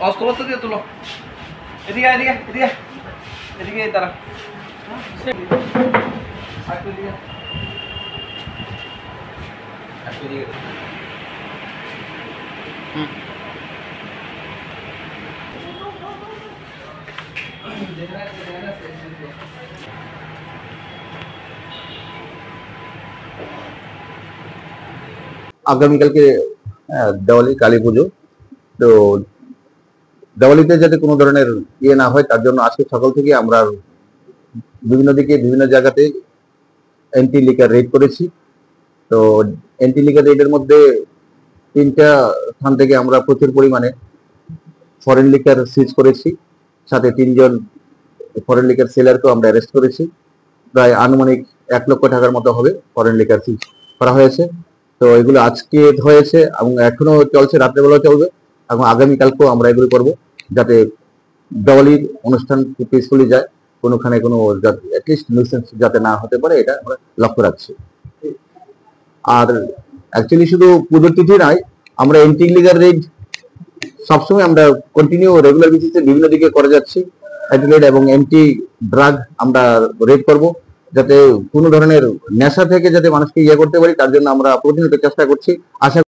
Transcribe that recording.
অস্ত্রপত্র দিয়ে তুলো, এদিকে এদিকে এদিকে এদিকে তারা আগামীকালকে দেওয়ালি, কালী পুজো। তো দেওয়ালিতে যাতে কোনো ধরনের ইয়ে না হয় তার জন্য আজকে সকাল থেকে আমরা বিভিন্ন দিকে বিভিন্ন জায়গাতে এন্টি লিকার রেড করেছি। তো এন্টি লিকার রেডের মধ্যে 3টা স্থান থেকে আমরা প্রচুর পরিমাণে ফরেন লিকার সিজ করেছি, সাথে 3 জন ফরেন লিকার সেলারকেও আমরা অ্যারেস্ট করেছি। প্রায় আনুমানিক 1 লক্ষ টাকার মতো হবে ফরেন লিকার সিজ করা হয়েছে। তো এগুলো আজকে হয়েছে এবং এখনো চলছে, রাত্রেবেলাও চলবে এবং আগামীকালকেও আমরা এগুলো করবো, যাতে দেওয়ালির অনুষ্ঠান পিসফুলি যায়, কোনোখানে কোনো অ্যাটলিস্ট নিউসেন্স যাতে না হতে পারে, এটা আমরা লক্ষ্য রাখছি। আর অ্যাকচুয়ালি শুধু পুজোর তিথি নয়, আমরা এন্টি লিগার রেড সবসময় আমরা কন্টিনিউ রেগুলার বেসিসে বিভিন্ন দিকে করে যাচ্ছি। অ্যান্টি এবং এন্টি ড্রাগ আমরা রেড করব, যাতে কোনো ধরনের নেশা থেকে যাতে মানুষকে ইয়ে করতে পারি, তার জন্য আমরা প্রতিনিয়ত চেষ্টা করছি। আশা